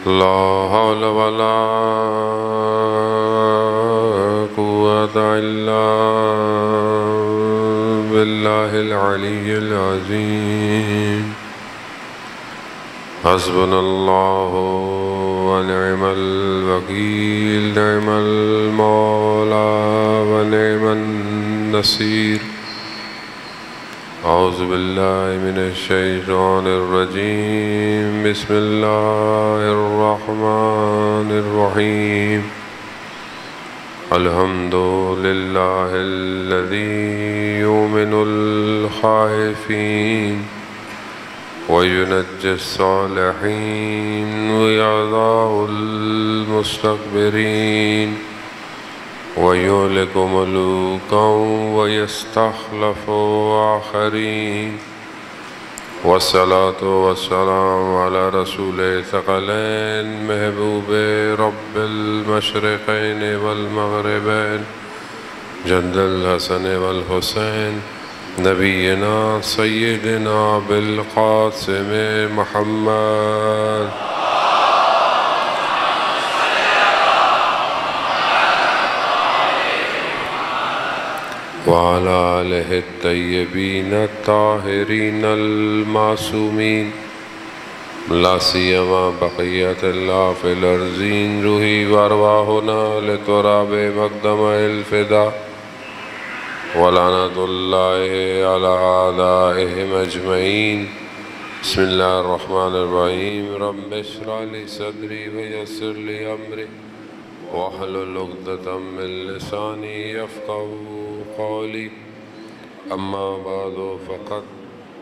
لا حول ولا قوة إلا بالله العلي العظيم حسبنا الله ونعم الوكيل نعم المولى ونعم النصير أعوذ بالله من الشيطان الرجيم بسم الله الرحمن الرحيم الحمد لله الذي يؤمن الخائفين وينجي الصالحين ويعذاب المستكبرين ويهلك ملوكا ويستخلف آخرين والصلاة والسلام على رسول ثقلين محبوب رب المشرقين والمغربين جد الحسن والحسين نبينا سيدنا بالقاسم محمد وعلى آله الطيبين الطاهرين المعصومين لا سيما بقية الله في الأرضين روحي وأرواحنا لتراب مقدم الفداء ولعنة الله على أعدائهم أجمعين بسم الله الرحمن الرحيم رب اشرح لي صدري ويسر لي أمري واحلل عقدة من لساني يفقهوا قولي أما بعد فقد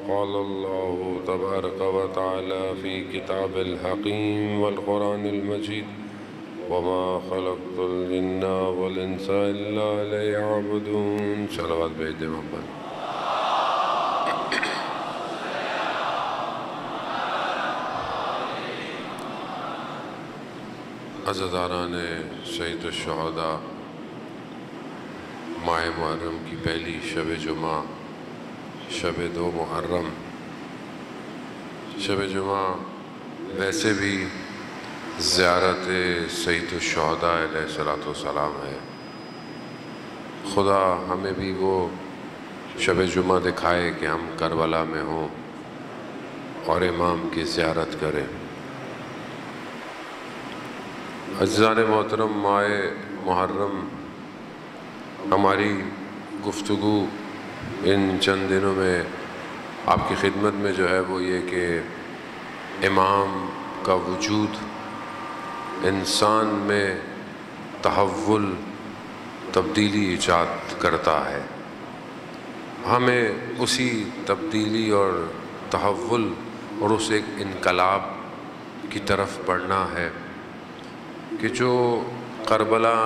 قال الله تبارك وتعالى في كتاب الحكيم والقرآن المجيد وما خلقت الجن والإنس إلا ليعبدون صلوات بيد محمد عزاداران شہید الشہداء ماہ محرم کی پہلی شب جمعہ شب 2 محرم شب جمعہ ویسے بھی زیارت سید الشہداء علیہ السلام ہے خدا ہمیں بھی وہ شب جمعہ دکھائے کہ ہم کربلا میں ہوں اور امام کی زیارت کریں عزیزان محترم ماہ محرم ہماری گفتگو ان چند دنوں میں آپ کی خدمت میں جو ہے وہ یہ کہ امام کا وجود انسان میں تحول تبدیلی ایجاد کرتا ہے ہمیں اسی تبدیلی اور تحول اور اس ایک انقلاب کی طرف بڑھنا ہے کہ جو کربلا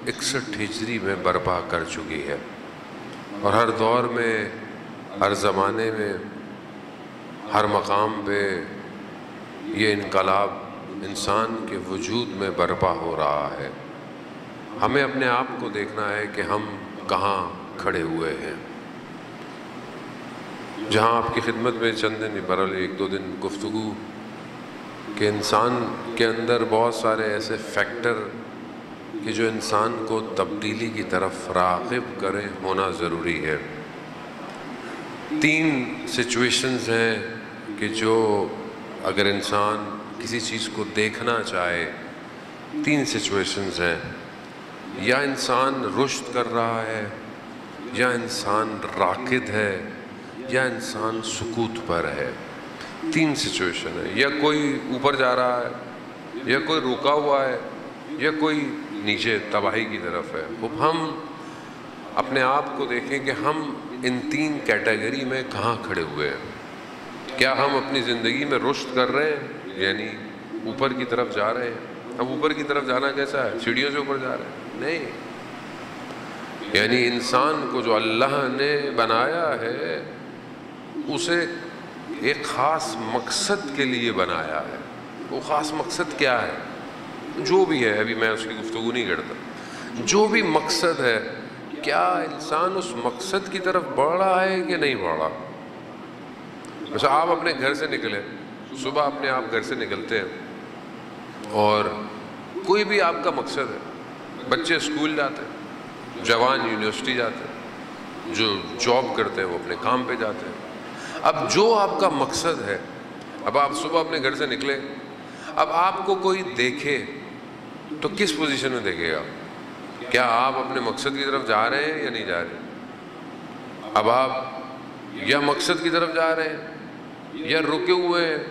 61 ہجری میں برپا کر چکی ہے اور ہر دور میں ہر زمانے میں ہر مقام پہ یہ انقلاب انسان کے وجود میں برپا ہو رہا ہے ہمیں اپنے آپ کو دیکھنا ہے کہ ہم کہاں کھڑے ہوئے ہیں جہاں آپ کی خدمت میں چند دن برل 1-2 دن گفتگو کہ انسان کے اندر بہت سارے ایسے فیکٹر کہ جو انسان کو تبدیلی کی طرف راغب کریں ہونا ضروری ہے 3 سچویشنز ہیں کہ جو اگر انسان کسی چیز کو دیکھنا چاہے 3 سچویشنز ہیں یا انسان رشد کر رہا ہے یا انسان راکد ہے یا انسان سکوت پر ہے 3 سچویشن ہے یا کوئی اوپر جا رہا ہے یا کوئی رکا ہوا ہے یا کوئی نیچے تباہی کی طرف ہے اب ہم اپنے آپ کو دیکھیں کہ ہم ان 3 کیٹیگری میں کہاں کھڑے ہوئے ہیں کیا ہم اپنی زندگی میں رشد کر رہے ہیں یعنی اوپر کی طرف جا رہے ہیں اب اوپر کی طرف جانا کیسا ہے سیڑھیوں سے اوپر جا رہے ہیں نہیں یعنی انسان کو جو اللہ نے بنایا ہے اسے ایک خاص مقصد کے لیے بنایا ہے وہ خاص مقصد کیا ہے جو بھی ہے ابھی میں اس کی گفتگو نہیں کرتا جو بھی مقصد ہے کیا انسان اس مقصد کی طرف بڑھ رہا ہے کہ نہیں بڑھ رہا مثلا آپ اپنے گھر سے نکلے صبح اپنے آپ گھر سے نکلتے ہیں اور کوئی بھی آپ کا مقصد ہے، بچے اسکول جاتے ہیں، جوان یونیورسٹی جاتے ہیں، جو جاب کرتے ہیں وہ اپنے کام پہ جاتے ہیں۔ اب جو آپ کا مقصد ہے، اب آپ صبح اپنے گھر سے نکلے، اب آپ کو کوئی دیکھے تو کس پوزیشن میں دیکھے گا؟ کیا آپ اپنے مقصد کی طرف جا رہے ہیں یا نہیں جا رہے؟ اب آپ یا مقصد کی طرف جا رہے ہیں، یا رکے ہوئے ہیں،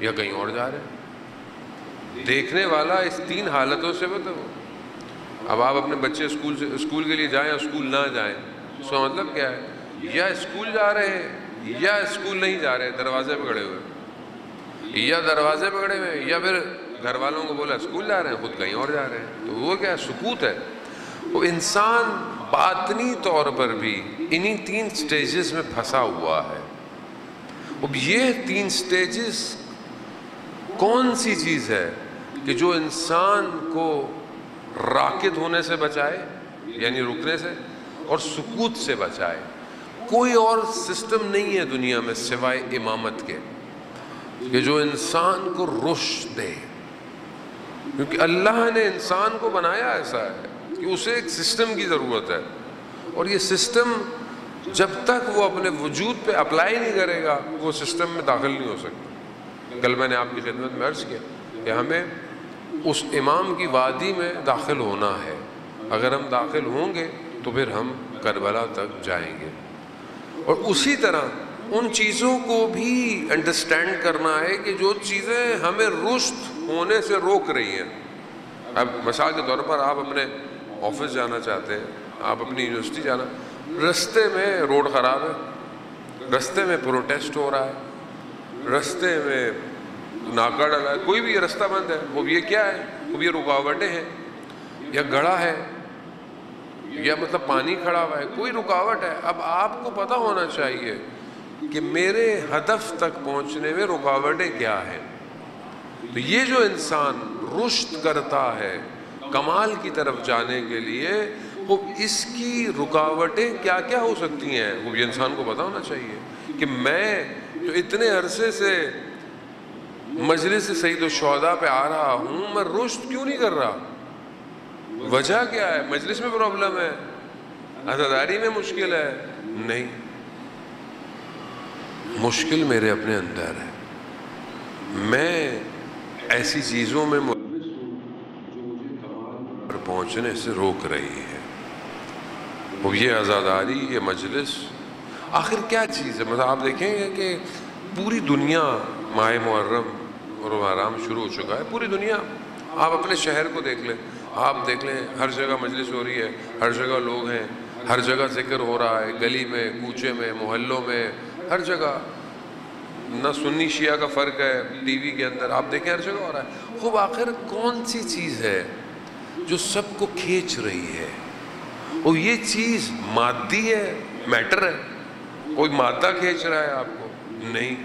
یا کہیں اور جا رہے ہیں۔ دیکھنے والا اس تین حالتوں سے بتاؤ۔ اب آپ اپنے بچے اسکول کے لیے جائیں یا اسکول نہ جائیں، اس کا مطلب کیا ہے؟ یا اسکول جا رہے ہیں یا اسکول نہیں جا رہے، دروازے پہ کھڑے ہوئے، یا دروازے پہ کھڑے ہوئے، یا پھر گھر والوں کو بولا اسکول جا رہے ہیں، خود کہیں اور جا رہے ہیں۔ تو وہ کیا ہے؟ سکوت ہے۔ وہ انسان باطنی طور پر بھی انہی تین سٹیجز میں پھنسا ہوا ہے۔ اب یہ تین سٹیجز کون سی چیز ہے کہ جو انسان کو راکد ہونے سے بچائے، یعنی رکنے سے، اور سکوت سے بچائے؟ کوئی اور سسٹم نہیں ہے دنیا میں سوائے امامت کے کہ جو انسان کو رشد دے، کیونکہ اللہ نے انسان کو بنایا ایسا ہے کہ اسے ایک سسٹم کی ضرورت ہے، اور یہ سسٹم جب تک وہ اپنے وجود پہ اپلائی نہیں کرے گا وہ سسٹم میں داخل نہیں ہو سکتا۔ کل میں نے آپ کی خدمت میں عرض کیا کہ ہمیں اس امام کی وادی میں داخل ہونا ہے، اگر ہم داخل ہوں گے تو پھر ہم کربلا تک جائیں گے۔ اور اسی طرح ان چیزوں کو بھی انڈرسٹینڈ کرنا ہے کہ جو چیزیں ہمیں رشد ہونے سے روک رہی ہیں۔ اب مثال کے طور پر آپ اپنے آفس جانا چاہتے ہیں، آپ اپنی یونیورسٹی جانا، رستے میں روڈ خراب ہے، رستے میں پروٹیسٹ ہو رہا ہے، رستے میں ناکا ڈلا ہے، کوئی بھی رستہ بند ہے، وہ یہ کیا ہے؟ وہ یہ رکاوٹیں ہیں، یا گڑھا ہے، یا مطلب پانی کھڑا ہوا ہے، کوئی رکاوٹ ہے۔ اب آپ کو پتہ ہونا چاہیے کہ میرے ہدف تک پہنچنے میں رکاوٹیں کیا ہیں۔ تو یہ جو انسان رشد کرتا ہے کمال کی طرف جانے کے لیے، وہ اس کی رکاوٹیں کیا کیا ہو سکتی ہیں، وہ یہ انسان کو پتہ ہونا چاہیے کہ میں جو اتنے عرصے سے مجلس سید الشہداء پہ آ رہا ہوں، میں رشد کیوں نہیں کر رہا؟ وجہ کیا ہے؟ مجلس میں پرابلم ہے، عزاداری میں مشکل ہے؟ نہیں، مشکل میرے اپنے اندر ہے۔ میں ایسی چیزوں میں پہنچنے سے روک رہی ہے۔ وہ یہ عزاداری، یہ مجلس آخر کیا چیز ہے؟ مطلب آپ دیکھیں گے کہ پوری دنیا ماہ محرم اور حرام شروع ہو چکا ہے، پوری دنیا۔ آپ اپنے شہر کو دیکھ لیں، آپ دیکھ لیں ہر جگہ مجلس ہو رہی ہے، ہر جگہ لوگ ہیں، ہر جگہ ذکر ہو رہا ہے، گلی میں، کوچے میں، محلوں میں، ہر جگہ۔ نہ سنی شیعہ کا فرق ہے، ٹی وی کے اندر آپ دیکھیں ہر جگہ ہو رہا ہے۔ خوب آخر کون سی چیز ہے جو سب کو کھینچ رہی ہے؟ اور یہ چیز مادی ہے، میٹر ہے؟ کوئی مادہ کھینچ رہا ہے آپ کو؟ نہیں۔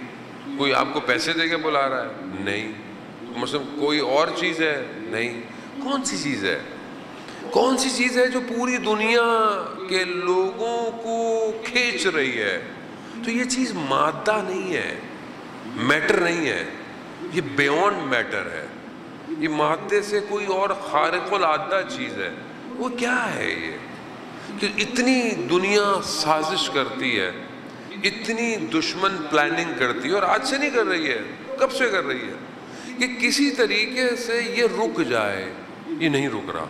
کوئی آپ کو پیسے دے کے بلا رہا ہے؟ نہیں۔ مثلا کوئی اور چیز ہے؟ نہیں۔ کون سی چیز ہے؟ کون سی چیز ہے جو پوری دنیا کے لوگوں کو کھینچ رہی ہے؟ تو یہ چیز مادہ نہیں ہے، میٹر نہیں ہے، یہ بیونڈ میٹر ہے، یہ مادے سے کوئی اور خارق العادہ چیز ہے۔ وہ کیا ہے یہ کہ اتنی دنیا سازش کرتی ہے، اتنی دشمن پلاننگ کرتی ہے، اور آج سے نہیں کر رہی ہے، کب سے کر رہی ہے کہ کسی طریقے سے یہ رک جائے؟ یہ نہیں رک رہا۔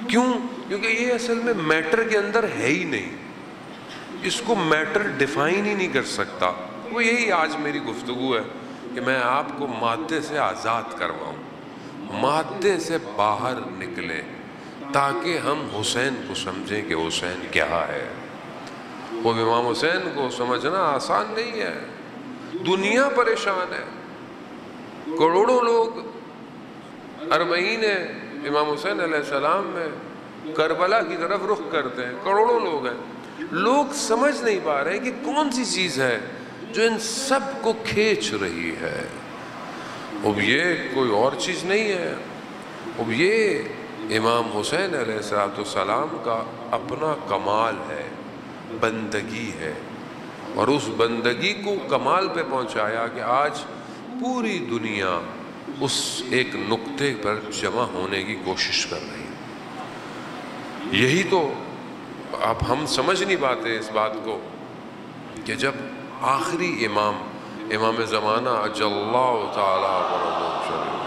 کیوں؟ کیونکہ یہ اصل میں میٹر کے اندر ہے ہی نہیں، اس کو میٹر ڈیفائن ہی نہیں کر سکتا۔ وہ یہی آج میری گفتگو ہے کہ میں آپ کو مادے سے آزاد کرواؤں، مادے سے باہر نکلے، تاکہ ہم حسین کو سمجھیں کہ حسین کیا ہے۔ وہ امام حسین کو سمجھنا آسان نہیں ہے، دنیا پریشان ہے، کروڑوں لوگ اربعین امام حسین علیہ السلام میں کربلا کی طرف رخ کرتے ہیں، کروڑوں لوگ ہیں۔ لوگ سمجھ نہیں پا رہے کہ کون سی چیز ہے جو ان سب کو کھینچ رہی ہے۔ اب یہ کوئی اور چیز نہیں ہے، اب یہ امام حسین علیہ السلام کا اپنا کمال ہے، بندگی ہے، اور اس بندگی کو کمال پہ پہنچایا کہ آج پوری دنیا اس ایک نقطے پر جمع ہونے کی کوشش کر رہی ہے۔ یہی تو اب ہم سمجھ نہیں پاتے اس بات کو کہ جب آخری امام زمانہ اجل اللہ تعالیٰ فرجہ شریف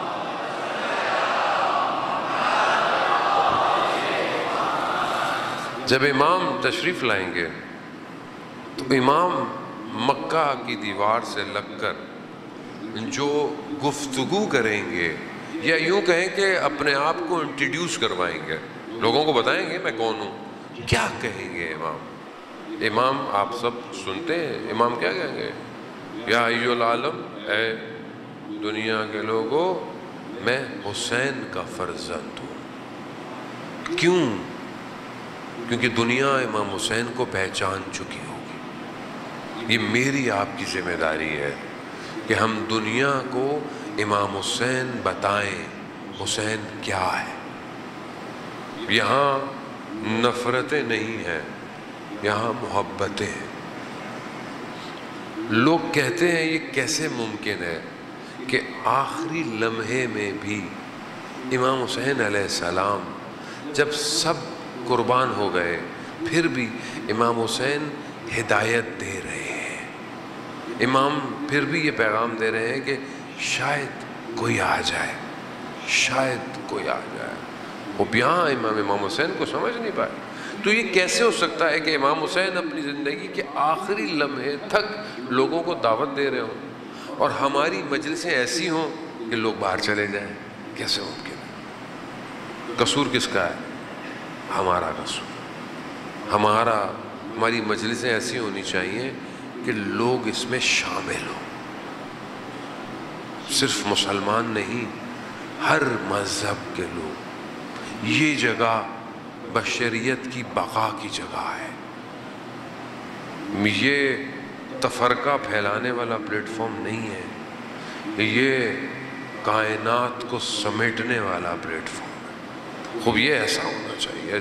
جب امام تشریف لائیں گے تو امام مکہ کی دیوار سے لگ کر جو گفتگو کریں گے، یا یوں کہیں کہ اپنے آپ کو انٹروڈیوس کروائیں گے، لوگوں کو بتائیں گے میں کون ہوں، کیا کہیں گے امام آپ سب سنتے ہیں، امام کیا کہیں گے؟ یا ایھا العالم، اے دنیا کے لوگوں، میں حسین کا فرزند ہوں۔ کیوں؟ کیونکہ دنیا امام حسین کو پہچان چکی ہوگی۔ یہ میری آپ کی ذمہ داری ہے کہ ہم دنیا کو امام حسین بتائیں حسین کیا ہے۔ یہاں نفرتیں نہیں ہیں، یہاں محبتیں ہیں۔ لوگ کہتے ہیں یہ کیسے ممکن ہے کہ آخری لمحے میں بھی امام حسین علیہ السلام جب سب قربان ہو گئے پھر بھی امام حسین ہدایت دے رہے ہیں، امام پھر بھی یہ پیغام دے رہے ہیں کہ شاید کوئی آ جائے، شاید کوئی آ جائے۔ وہ یہاں امام حسین کو سمجھ نہیں پائے۔ تو یہ کیسے ہو سکتا ہے کہ امام حسین اپنی زندگی کے آخری لمحے تک لوگوں کو دعوت دے رہے ہوں اور ہماری مجلسیں ایسی ہوں کہ لوگ باہر چلے جائیں؟ کیسے ممکن ہے؟ قصور کس کا ہے؟ ہمارا قصور۔ ہماری مجلسیں ایسی ہونی چاہیے کہ لوگ اس میں شامل ہوں، صرف مسلمان نہیں، ہر مذہب کے لوگ۔ یہ جگہ بشریت کی بقا کی جگہ ہے، یہ تفرقہ پھیلانے والا پلیٹ فارم نہیں ہے، یہ کائنات کو سمیٹنے والا پلیٹ فارم ہے۔ خوب یہ ایسا ہونا چاہیے،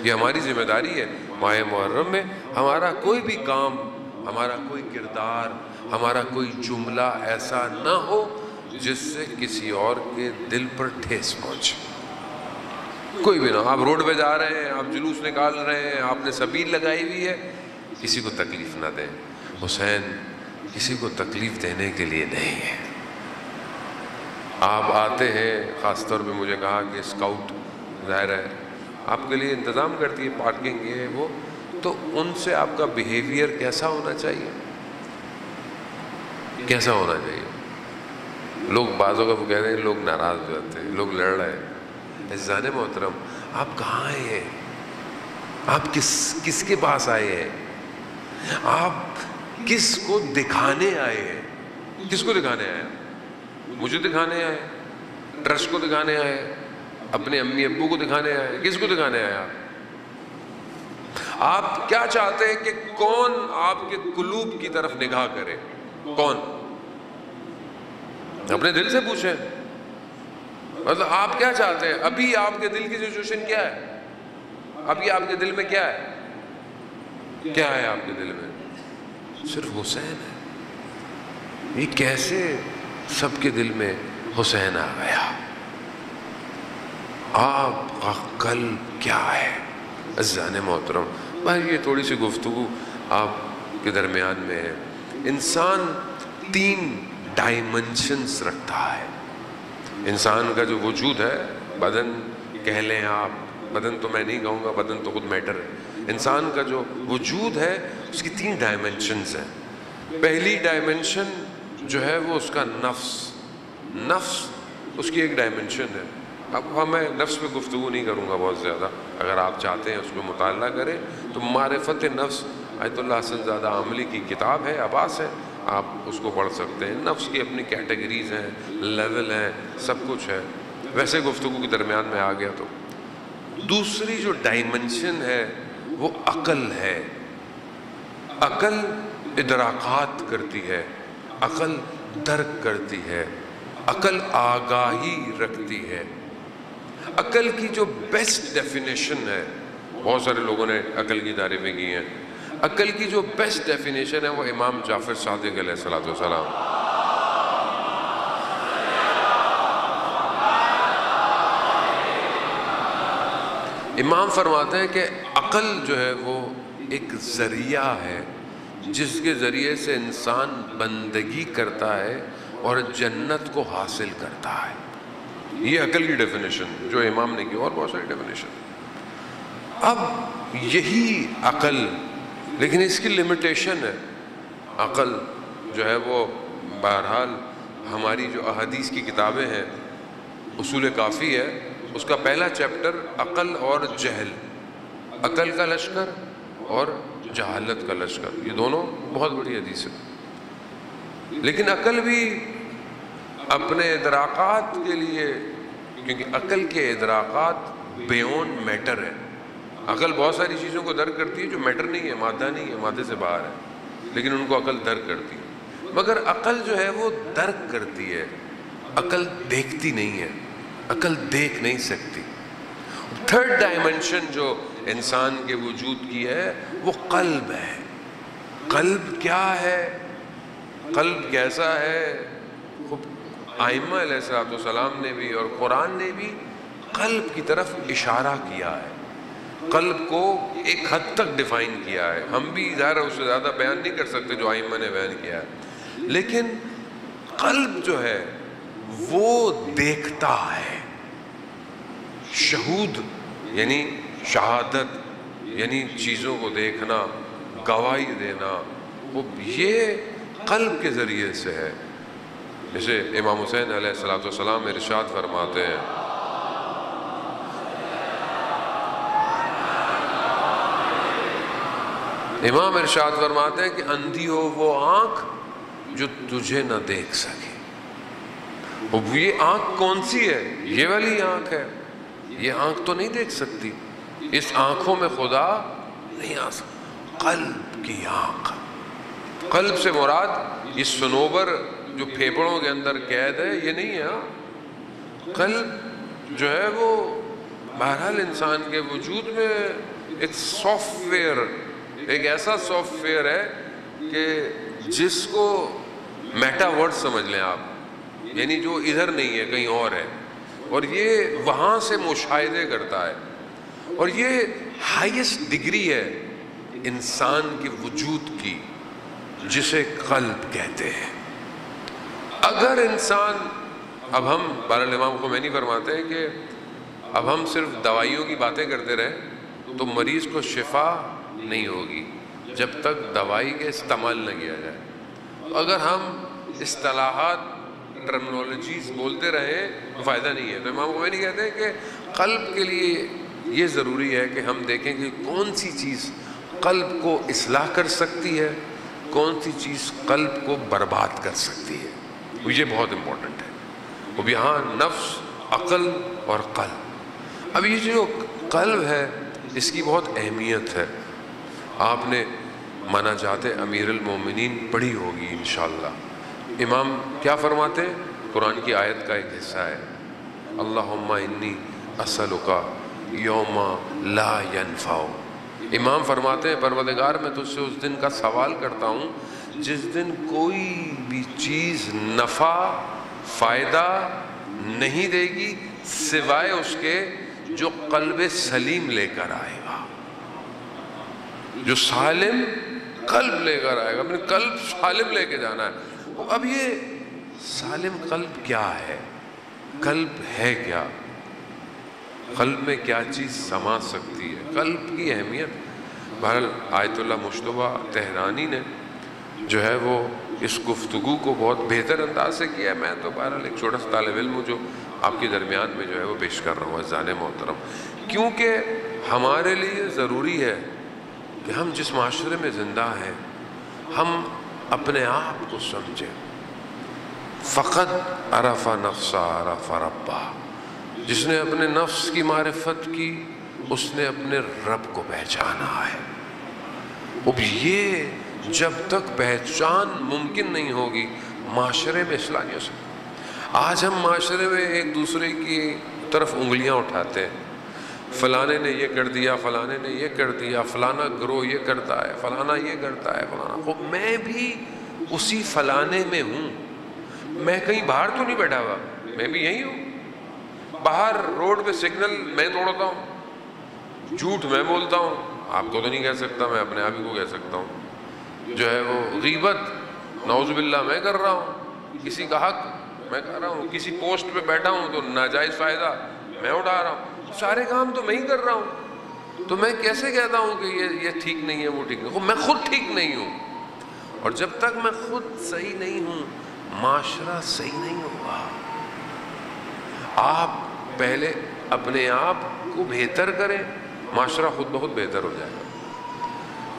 یہ ہماری ذمہ داری ہے۔ ماہ محرم میں ہمارا کوئی بھی کام، ہمارا کوئی کردار، ہمارا کوئی جملہ ایسا نہ ہو جس سے کسی اور کے دل پر ٹھیس پہنچے، کوئی بھی نہ۔ آپ روڈ پہ جا رہے ہیں، آپ جلوس نکال رہے ہیں، آپ نے سبیل لگائی ہوئی ہے، کسی کو تکلیف نہ دیں۔ حسین کسی کو تکلیف دینے کے لیے نہیں ہے۔ آپ آتے ہیں، خاص طور پہ مجھے کہا کہ اسکاؤٹ ظاہر ہے آپ کے لیے انتظام کرتی ہے، پارکنگ یہ ہے وہ، تو ان سے آپ کا بیہیویئر کیسا ہونا چاہیے؟ کیسا ہونا چاہیے؟ لوگ بعضوں کا وہ کہہ رہے ہیں، لوگ ناراض ہو جاتے ہیں، لوگ لڑ رہے ہیں۔ عزیزان محترم، آپ کہاں آئے ہیں؟ آپ کس کے پاس آئے ہیں؟ آپ کس کو دکھانے آئے ہیں؟ کس کو دکھانے آئے ہیں؟ مجھے دکھانے آئے، ٹرسٹ کو دکھانے آئے، اپنے امی ابو کو دکھانے آئے؟ کس کو دکھانے آئے آپ کیا چاہتے ہیں کہ کون آپ کے قلوب کی طرف نگاہ کرے؟ کون؟ اپنے دل سے پوچھیں، مطلب آپ کیا چاہتے ہیں؟ ابھی آپ کے دل کی سچویشن کیا ہے؟ ابھی آپ کے دل میں کیا ہے؟ کیا ہے آپ کے دل میں؟ صرف حسین ہے۔ یہ کیسے سب کے دل میں حسین آ گیا؟ آپ کا قلب کیا ہے؟ عزیزان محترم، بھائی یہ تھوڑی سی گفتگو آپ کے درمیان میں ہے۔ انسان 3 ڈائمنشنز رکھتا ہے۔ انسان کا جو وجود ہے، بدن کہہ لیں آپ، بدن تو میں نہیں کہوں گا، بدن تو خود میٹر ہے۔ انسان کا جو وجود ہے اس کی 3 ڈائمنشنز ہیں۔ پہلی ڈائمنشن جو ہے وہ اس کا نفس اس کی ایک ڈائمنشن ہے۔ اب میں نفس پہ گفتگو نہیں کروں گا بہت زیادہ، اگر آپ چاہتے ہیں اس پہ مطالعہ کریں تو معرفت نفس آیت اللہ حسن زادہ عاملی کی کتاب ہے، عباس ہے، آپ اس کو پڑھ سکتے ہیں۔ نفس کی اپنی کیٹیگریز ہیں، لیول ہیں، سب کچھ ہے۔ ویسے گفتگو کے درمیان میں آ گیا تو دوسری جو ڈائمنشن ہے وہ عقل ہے۔ عقل ادراکات کرتی ہے، عقل درک کرتی ہے، عقل آگاہی رکھتی ہے۔ عقل کی جو بیسٹ ڈیفینیشن ہے، بہت سارے لوگوں نے عقل کی تعریفیں کی ہیں، عقل کی جو بیسٹ ڈیفینیشن ہے وہ امام جعفر صادق علیہ السلام۔ امام فرماتے ہیں کہ عقل جو ہے وہ ایک ذریعہ ہے جس کے ذریعے سے انسان بندگی کرتا ہے اور جنت کو حاصل کرتا ہے. یہ عقل کی ڈیفینیشن جو امام نے کی، اور بہت ساری ڈیفینیشن. اب یہی عقل، لیکن اس کی لمیٹیشن ہے. عقل جو ہے وہ بہرحال ہماری جو احادیث کی کتابیں ہیں، اصول کافی ہے، اس کا پہلا چیپٹر عقل اور جہل، عقل کا لشکر اور جہالت کا لشکر، یہ دونوں بہت بڑی حدیث ہے. لیکن عقل بھی اپنے ادراکات کے لیے، کیونکہ عقل کے ادراکات بیون میٹر ہے. عقل بہت ساری چیزوں کو درک کرتی ہے جو میٹر نہیں ہے، مادہ نہیں ہے، مادے سے باہر ہے، لیکن ان کو عقل درک کرتی ہے. مگر عقل جو ہے وہ درک کرتی ہے، عقل دیکھتی نہیں ہے، عقل دیکھ نہیں سکتی. تھرڈ ڈائمنشن جو انسان کے وجود کی ہے وہ قلب ہے. قلب کیا ہے؟ قلب کیسا ہے؟ خب ائمہ علیہ السلام نے بھی اور قرآن نے بھی قلب کی طرف اشارہ کیا ہے، قلب کو ایک حد تک ڈیفائن کیا ہے. ہم بھی ظاہر اس سے زیادہ بیان نہیں کر سکتے جو ائمہ نے بیان کیا ہے، لیکن قلب جو ہے وہ دیکھتا ہے. شہود یعنی شہادت، یعنی چیزوں کو دیکھنا، گواہی دینا، وہ یہ قلب کے ذریعے سے ہے. جیسے امام حسین علیہ السلام ارشاد فرماتے ہیں، امام ارشاد فرماتے ہیں کہ اندھی ہو وہ آنکھ جو تجھے نہ دیکھ سکے. اب یہ آنکھ کون سی ہے؟ یہ والی آنکھ ہے. یہ آنکھ تو نہیں دیکھ سکتی، اس آنکھوں میں خدا نہیں آ سکتا. قلب کی آنکھ، قلب سے مراد یہ صنوبر جو پھیپڑوں کے اندر قید ہے یہ نہیں ہے. قلب جو ہے وہ بہرحال انسان کے وجود میں ایک سافٹ ویئر، ایک ایسا سافٹ ویئر ہے کہ جس کو میٹا ورڈ سمجھ لیں آپ، یعنی جو ادھر نہیں ہے کہیں اور ہے، اور یہ وہاں سے مشاہدے کرتا ہے. اور یہ ہائیسٹ ڈگری ہے انسان کے وجود کی جسے قلب کہتے ہیں. اگر انسان، اب ہم بہرحال امام خمینی فرماتے ہیں کہ اب ہم صرف دوائیوں کی باتیں کرتے رہے تو مریض کو شفا نہیں ہوگی جب تک دوائی کے استعمال نہ کیا جائے. اگر ہم اصطلاحات، ٹرمنالوجیز بولتے رہے تو فائدہ نہیں ہے. تو امام خمینی کہتے ہیں کہ قلب کے لیے یہ ضروری ہے کہ ہم دیکھیں کہ کون سی چیز قلب کو اصلاح کر سکتی ہے، کون سی چیز قلب کو برباد کر سکتی ہے. یہ بہت امپورٹنٹ ہے. اب یہاں نفس، عقل اور قلب. اب یہ جو قلب ہے اس کی بہت اہمیت ہے. آپ نے مناجات امیر المومنین پڑھی ہوگی انشاءاللہ. امام کیا فرماتے ہیں؟ قرآن کی آیت کا ایک حصہ ہے، اللہم انی اسألک یوم لا ینفع. امام فرماتے ہیں پروردگار میں تجھ سے اس دن کا سوال کرتا ہوں جس دن کوئی بھی چیز نفع، فائدہ نہیں دے گی سوائے اس کے جو قلب سلیم لے کر آئے گا. جو سالم قلب لے کر آئے گا، اپنے قلب سالم لے کے جانا ہے. اب یہ سالم قلب کیا ہے؟ قلب ہے کیا؟ قلب میں کیا چیز سما سکتی ہے؟ قلب کی اہمیت بہرحال آیت اللہ مشتبہ تہرانی نے جو ہے وہ اس گفتگو کو بہت بہتر انداز سے کیا ہے. میں تو بہرحال ایک چھوٹا سا طالب علم جو آپ کے درمیان میں جو ہے وہ پیش کر رہا ہوں عزیزان محترم، کیونکہ ہمارے لیے ضروری ہے کہ ہم جس معاشرے میں زندہ ہیں ہم اپنے آپ کو سمجھیں. فقط عرف نفسہ عرف ربہ، جس نے اپنے نفس کی معرفت کی اس نے اپنے رب کو پہچانا ہے. اب یہ جب تک پہچان ممکن نہیں ہوگی معاشرے میں اصلاح نہیں ہو سکتی. آج ہم معاشرے میں ایک دوسرے کی طرف انگلیاں اٹھاتے ہیں، فلانے نے یہ کر دیا، فلانے نے یہ کر دیا، فلانا گروہ یہ کرتا ہے، فلانا یہ کرتا ہے، فلانا. اب میں بھی اسی فلانے میں ہوں. میں کہیں باہر تو نہیں بیٹھا ہوا، میں بھی یہی ہوں. باہر روڈ پہ سگنل میں توڑتا ہوں، جھوٹ میں بولتا ہوں، آپ کو تو نہیں کہہ سکتا، میں اپنے آپ ہی کو کہہ سکتا ہوں. جو ہے وہ غیبت نعوذ باللہ میں کر رہا ہوں، کسی کا حق میں کر رہا ہوں، کسی پوسٹ پہ بیٹھا ہوں تو ناجائز فائدہ میں اٹھا رہا ہوں، سارے کام تو میں ہی کر رہا ہوں. تو میں کیسے کہتا ہوں کہ یہ ٹھیک نہیں ہے، وہ ٹھیک نہیں؟ میں خود ٹھیک نہیں ہوں، اور جب تک میں خود صحیح نہیں ہوں معاشرہ صحیح نہیں ہوگا. آپ پہلے اپنے آپ کو بہتر کریں، معاشرہ خود بخود بہتر ہو جائے گا.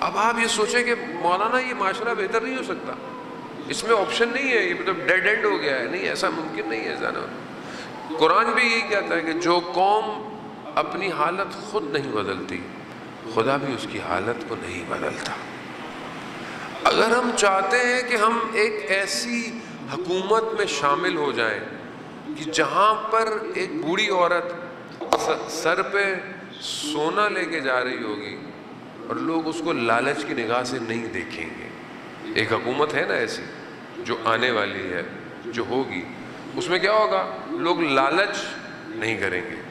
اب آپ یہ سوچیں کہ مولانا یہ معاشرہ بہتر نہیں ہو سکتا، اس میں آپشن نہیں ہے، یہ مطلب ڈیڈ اینڈ ہو گیا ہے. نہیں، ایسا ممکن نہیں ہے. قرآن بھی یہی کہتا ہے کہ جو قوم اپنی حالت خود نہیں بدلتی، خدا بھی اس کی حالت کو نہیں بدلتا. اگر ہم چاہتے ہیں کہ ہم ایک ایسی حکومت میں شامل ہو جائیں کہ جہاں پر ایک بوڑھی عورت سر پہ سونا لے کے جا رہی ہوگی اور لوگ اس کو لالچ کی نگاہ سے نہیں دیکھیں گے، ایک حکومت ہے نا ایسی جو آنے والی ہے، جو ہوگی، اس میں کیا ہوگا؟ لوگ لالچ نہیں کریں گے،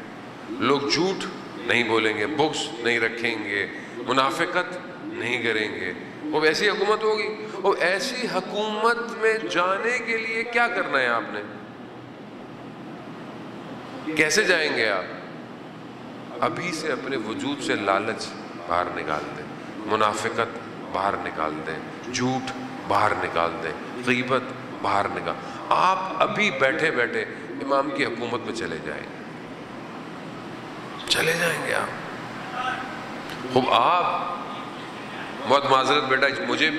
لوگ جھوٹ نہیں بولیں گے، بغض نہیں رکھیں گے، منافقت نہیں کریں گے. وہ ایسی حکومت ہوگی. اور ایسی حکومت میں جانے کے لیے کیا کرنا ہے آپ نے؟ کیسے جائیں گے آپ؟ ابھی سے اپنے وجود سے لالچ باہر نکال دیں، منافقت باہر نکال دیں، جھوٹ باہر نکال دیں، غیبت باہر نکال. آپ ابھی بیٹھے بیٹھے امام کی حکومت میں چلے جائیں گے، چلے جائیں گے آپ. خوب آپ بہت معذرت بیٹا، مجھے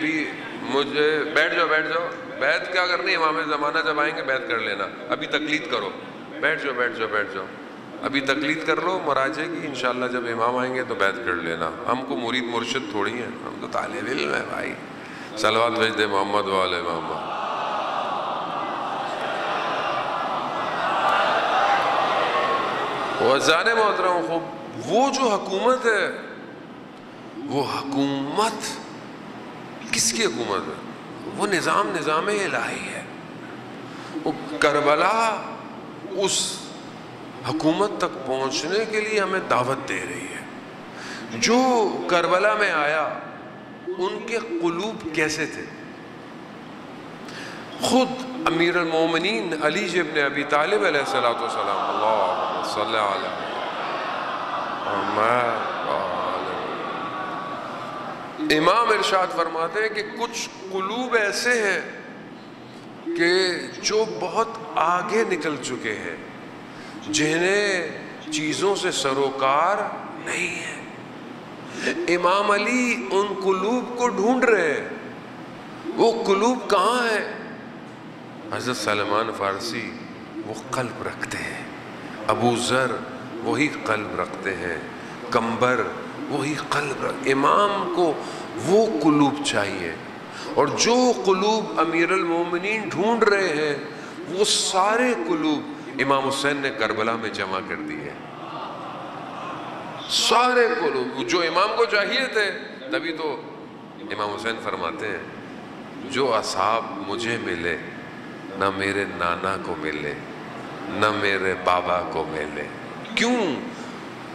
بیٹھ جاؤ بیعت کیا کرنی، امام زمانہ جب آئیں گے بیعت کر لینا، ابھی تقلید کرو، بیٹھ جاؤ ابھی تقلید کر لو مراجع کی، انشاءاللہ جب امام آئیں گے تو بیعت کر لینا. ہم کو مرید مرشد تھوڑی ہیں، ہم تو طالب علم ہیں بھائی. صلوات بھیج دے محمد وآل محمد. وزان محترم، خوب وہ جو حکومت ہے، وہ حکومت کس کی حکومت ہے؟ وہ نظام الہی ہے. وہ کربلا اس حکومت تک پہنچنے کے لیے ہمیں دعوت دے رہی ہے. جو کربلا میں آیا ان کے قلوب کیسے تھے؟ خود امیر المومنین علی ابن ابی طالب علیہ السلام، اللہم صلی علی محمد، امام ارشاد فرماتے ہیں کہ کچھ قلوب ایسے ہیں کہ جو بہت آگے نکل چکے ہیں، جنہیں چیزوں سے سروکار نہیں ہے. امام علی ان قلوب کو ڈھونڈ رہے ہیں. وہ قلوب کہاں ہیں؟ حضرت سلمان فارسی وہ قلب رکھتے ہیں، ابو ذر وہی قلب رکھتے ہیں، کمبر وہی قلب امام کو وہ قلوب چاہیے. اور جو قلوب امیر المومنین ڈھونڈ رہے ہیں وہ سارے قلوب امام حسین نے کربلا میں جمع کر دیے. سارے قلوب جو امام کو چاہیے تھے. تبھی تو امام حسین فرماتے ہیں جو اصحاب مجھے ملے نہ میرے نانا کو ملے نہ میرے بابا کو ملے. کیوں؟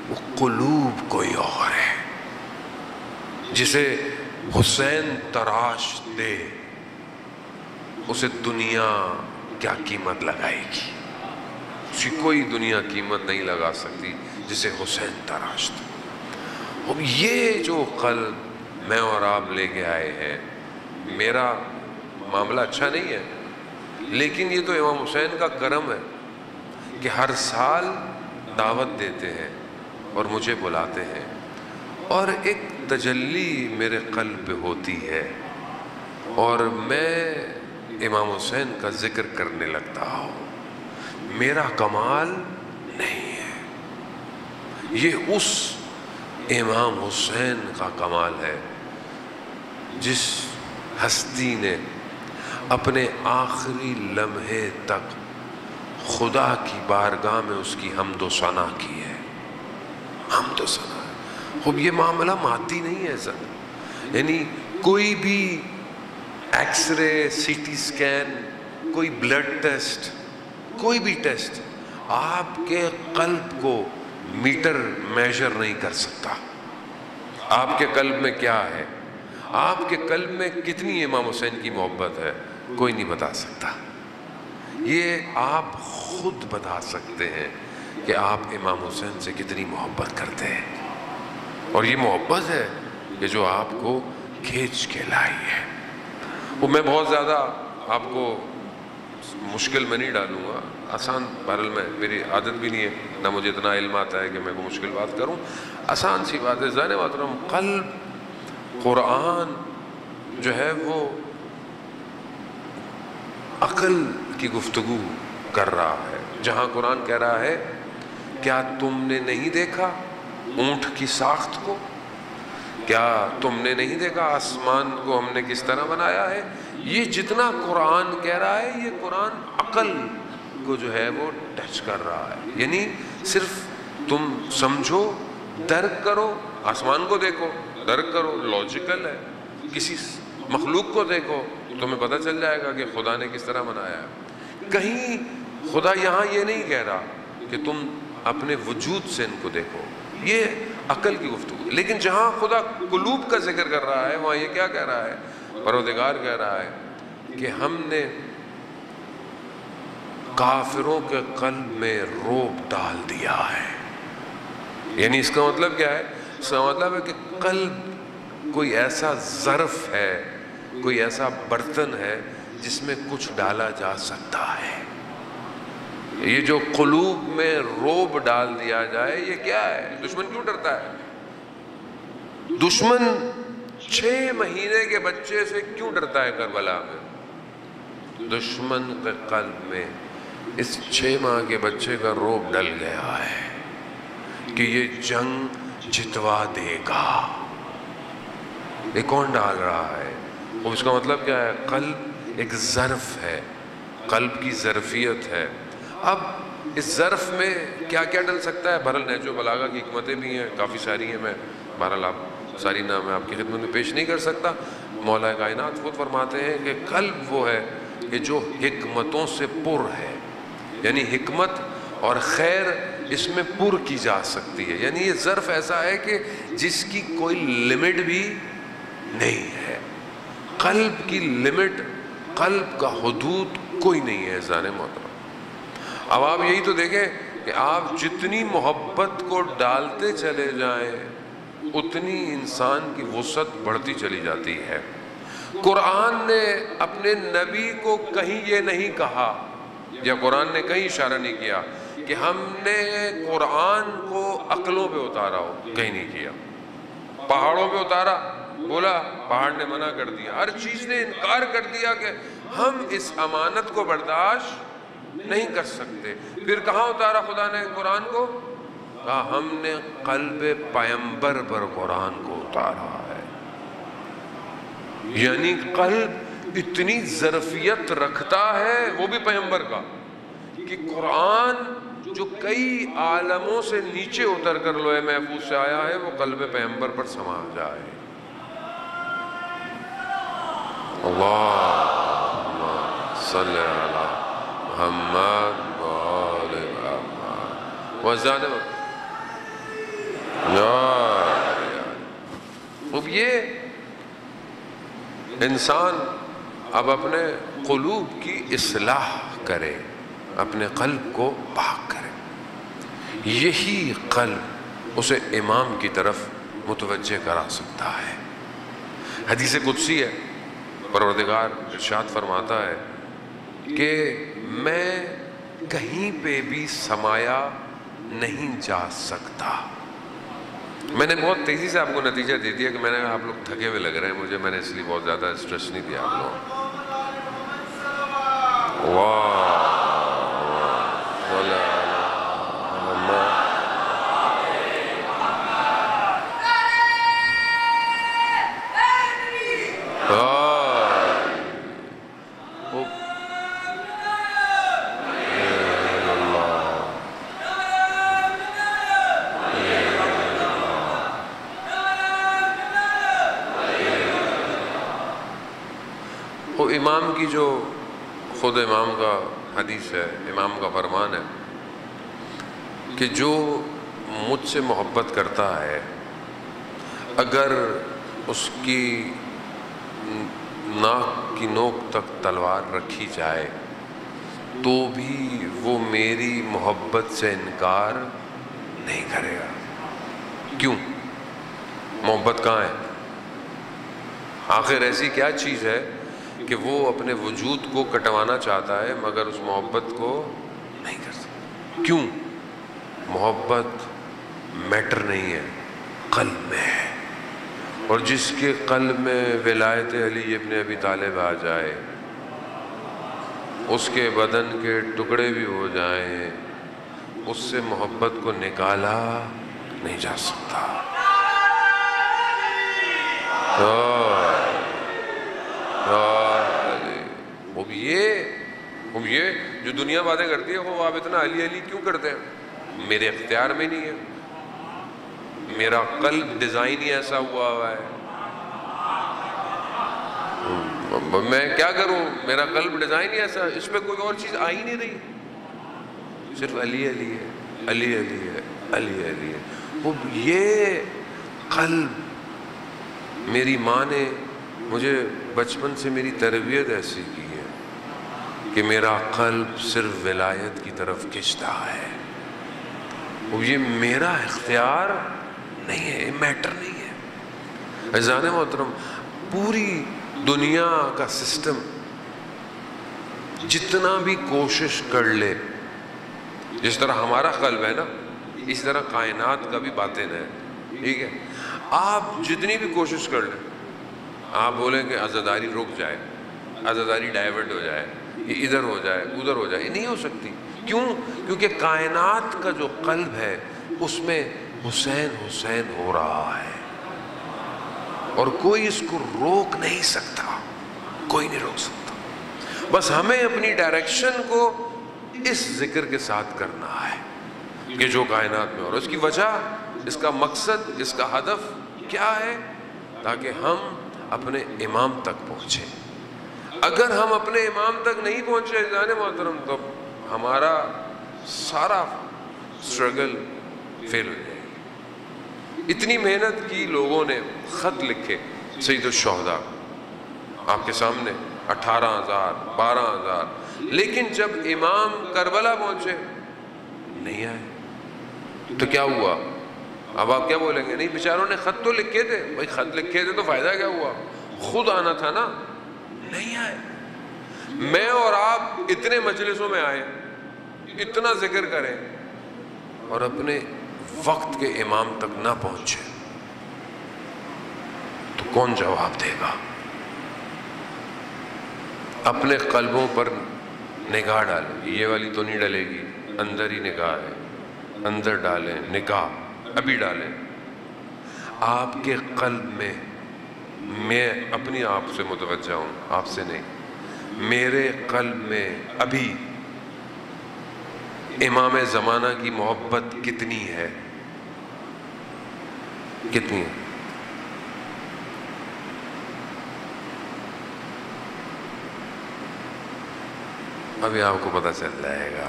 وہ قلوب کوئی اور ہے. جسے حسین تراش دے اسے دنیا کیا قیمت لگائے گی؟ اس کی کوئی دنیا قیمت نہیں لگا سکتی جسے حسین تراش دے. اب یہ جو قلب میں اور آپ لے کے آئے ہیں، میرا معاملہ اچھا نہیں ہے، لیکن یہ تو امام حسین کا کرم ہے کہ ہر سال دعوت دیتے ہیں اور مجھے بلاتے ہیں، اور ایک تجلی میرے قلب پہ ہوتی ہے اور میں امام حسین کا ذکر کرنے لگتا ہوں. میرا کمال نہیں ہے، یہ اس امام حسین کا کمال ہے جس ہستی نے اپنے آخری لمحے تک خدا کی بارگاہ میں اس کی حمد و ثنا کی ہے. حمد و ثنا. خوب یہ معاملہ مادی نہیں ہے سر، یعنی کوئی بھی X ray, C T scan, کوئی بلڈ ٹیسٹ، کوئی بھی ٹیسٹ آپ کے قلب کو میٹر میجر نہیں کر سکتا۔ آپ کے قلب میں کیا ہے، آپ کے قلب میں کتنی امام حسین کی محبت ہے، کوئی نہیں بتا سکتا۔ یہ آپ خود بتا سکتے ہیں کہ آپ امام حسین سے کتنی محبت کرتے ہیں، اور یہ محبت ہے کہ جو آپ کو کھینچ کے لائی ہے۔ وہ میں بہت زیادہ آپ کو مشکل میں نہیں ڈالوں گا، آسان، بہرحال میں میری عادت بھی نہیں ہے، نہ مجھے اتنا علم آتا ہے کہ میں کو مشکل بات کروں، آسان سی بات ہے۔ ذہن محترم، قلب، قرآن جو ہے وہ عقل کی گفتگو کر رہا ہے، جہاں قرآن کہہ رہا ہے کیا تم نے نہیں دیکھا اونٹ کی ساخت کو، کیا تم نے نہیں دیکھا آسمان کو ہم نے کس طرح بنایا ہے۔ یہ جتنا قرآن کہہ رہا ہے، یہ قرآن عقل کو جو ہے وہ ٹچ کر رہا ہے، یعنی صرف تم سمجھو، درک کرو، آسمان کو دیکھو، درک کرو، لاجیکل ہے، کسی مخلوق کو دیکھو تمہیں پتہ چل جائے گا کہ خدا نے کس طرح بنایا ہے۔ کہیں خدا یہاں یہ نہیں کہہ رہا کہ تم اپنے وجود سے ان کو دیکھو، یہ عقل کی گفتگو۔ لیکن جہاں خدا قلوب کا ذکر کر رہا ہے، وہاں یہ کیا کہہ رہا ہے، پروردگار کہہ رہا ہے کہ ہم نے کافروں کے قلب میں رعب ڈال دیا ہے۔ یعنی اس کا مطلب کیا ہے؟ اس کا مطلب ہے کہ قلب کوئی ایسا ظرف ہے، کوئی ایسا برتن ہے جس میں کچھ ڈالا جا سکتا ہے۔ یہ جو قلوب میں رعب ڈال دیا جائے، یہ کیا ہے؟ دشمن کیوں ڈرتا ہے؟ دشمن 6 مہینے کے بچے سے کیوں ڈرتا ہے کربلا میں؟ دشمن کے قلب میں اس 6 ماہ کے بچے کا رعب ڈل گیا ہے کہ یہ جنگ جتوا دے گا۔ یہ کون ڈال رہا ہے؟ اس کا مطلب کیا ہے؟ قلب ایک ظرف ہے، قلب کی ظرفیت ہے۔ اب اس ظرف میں کیا کیا ڈل سکتا ہے؟ بہرحال نہج و بلاغہ کی حکمتیں بھی ہیں، کافی ساری ہیں، میں بہرحال آپ ساری نہ میں آپ کی خدمت میں پیش نہیں کر سکتا۔ مولا کائنات خود فرماتے ہیں کہ قلب وہ ہے کہ جو حکمتوں سے پر ہے، یعنی حکمت اور خیر اس میں پر کی جا سکتی ہے، یعنی یہ ظرف ایسا ہے کہ جس کی کوئی لمٹ بھی نہیں ہے۔ قلب کی لمٹ، قلب کا حدود کوئی نہیں ہے ذہن محترم۔ اب آپ یہی تو دیکھیں کہ آپ جتنی محبت کو ڈالتے چلے جائیں اتنی انسان کی وسعت بڑھتی چلی جاتی ہے۔ قرآن نے اپنے نبی کو کہیں یہ نہیں کہا، یا قرآن نے کہیں اشارہ نہیں کیا کہ ہم نے قرآن کو عقلوں پہ اتارا ہو، کہیں نہیں کیا۔ پہاڑوں پہ اتارا، بولا پہاڑ نے منع کر دیا، ہر چیز نے انکار کر دیا کہ ہم اس امانت کو برداشت نہیں کر سکتے۔ پھر کہاں اتارا خدا نے قرآن کو؟ کہا ہم نے قلب پیغمبر پر قرآن کو اتارا ہے۔ یعنی قلب اتنی ظرفیت رکھتا ہے، وہ بھی پیغمبر کا، کہ قرآن جو کئی عالموں سے نیچے اتر کر لوح محفوظ سے آیا ہے، وہ قلب پیغمبر پر سما جائے۔ اللہم صلی علی محمد وآل محمد وزاد اب یہ انسان اب اپنے قلوب کی اصلاح کرے، اپنے قلب کو پاک کرے، یہی قلب اسے امام کی طرف متوجہ کرا سکتا ہے۔ حدیث قدسی ہے، پروردگار ارشاد فرماتا ہے کہ میں کہیں پہ بھی سمایا نہیں جا سکتا۔ میں نے بہت تیزی سے آپ کو نتیجہ دے دیا کہ میں نے کہا آپ لوگ تھکے ہوئے لگ رہے ہیں مجھے، میں نے اس لیے بہت زیادہ اسٹریس نہیں دیا آپ لوگوں۔ امام کی جو خود امام کا حدیث ہے، امام کا فرمان ہے کہ جو مجھ سے محبت کرتا ہے، اگر اس کی ناک کی نوک تک تلوار رکھی جائے تو بھی وہ میری محبت سے انکار نہیں کرے گا۔ کیوں؟ محبت کہاں ہے؟ آخر ایسی کیا چیز ہے کہ وہ اپنے وجود کو کٹوانا چاہتا ہے مگر اس محبت کو نہیں کر سکتا؟ کیوں؟ محبت میٹر نہیں ہے، قلب میں ہے، اور جس کے قلب میں ولایت علی ابن ابی طالب آ جائے، اس کے بدن کے ٹکڑے بھی ہو جائیں، اس سے محبت کو نکالا نہیں جا سکتا۔ اب یہ جو دنیا باتیں کرتی ہے، وہ آپ اتنا علی علی کیوں کرتے ہیں؟ میرے اختیار میں نہیں ہے، میرا قلب ڈیزائن ہی ایسا ہوا ہے، میں کیا کروں؟ میرا قلب ڈیزائن ہی ایسا، اس پہ کوئی اور چیز آ ہی نہیں رہی، صرف علی علی ہے، علی علی ہے، علی علی ہے۔ وہ یہ قلب، میری ماں نے مجھے بچپن سے میری تربیت ایسی کی ہے کہ میرا قلب صرف ولایت کی طرف کھنچتا ہے، وہ یہ میرا اختیار نہیں ہے، میٹر نہیں ہے۔ عزیزان محترم، پوری دنیا کا سسٹم جتنا بھی کوشش کر لے، جس طرح ہمارا قلب ہے نا، اس طرح کائنات کا بھی باطن ہے، ٹھیک ہے؟ آپ جتنی بھی کوشش کر لیں، آپ بولیں کہ عزاداری رک جائے، عزاداری ڈائیورٹ ہو جائے، یہ ادھر ہو جائے ادھر ہو جائے، یہ نہیں ہو سکتی۔ کیوں؟ کیونکہ کائنات کا جو قلب ہے اس میں حسین حسین ہو رہا ہے، اور کوئی اس کو روک نہیں سکتا، کوئی نہیں روک سکتا۔ بس ہمیں اپنی ڈائریکشن کو اس ذکر کے ساتھ کرنا ہے کہ جو کائنات میں ہو رہا ہے، اس کی وجہ، اس کا مقصد، اس کا ہدف کیا ہے؟ تاکہ ہم اپنے امام تک پہنچیں۔ اگر ہم اپنے امام تک نہیں پہنچے جانے محترم، تو ہمارا سارا اسٹرگل فیل ہو جائے گی۔ اتنی محنت کی لوگوں نے، خط لکھے سید الشہداء آپ کے سامنے، 18,000 12,000، لیکن جب امام کربلا پہنچے نہیں آئے تو کیا ہوا؟ اب آپ کیا بولیں گے؟ نہیں، بیچاروں نے خط تو لکھے تھے، بھائی خط لکھے تھے تو فائدہ کیا ہوا؟ خود آنا تھا نا، نہیں آئے۔ میں اور آپ اتنے مجلسوں میں آئے، اتنا ذکر کریں، اور اپنے وقت کے امام تک نہ پہنچے تو کون جواب دے گا؟ اپنے قلبوں پر نگاہ ڈالیں، یہ والی تو نہیں ڈلے گی، اندر ہی نگاہ ہے، اندر ڈالیں نگاہ، ابھی ڈالیں۔ آپ کے قلب میں، میں اپنی آپ سے متوجہ ہوں، آپ سے نہیں، میرے قلب میں ابھی امام زمانہ کی محبت کتنی ہے؟ کتنی ہے؟ ابھی آپ کو پتہ چل جائے گا،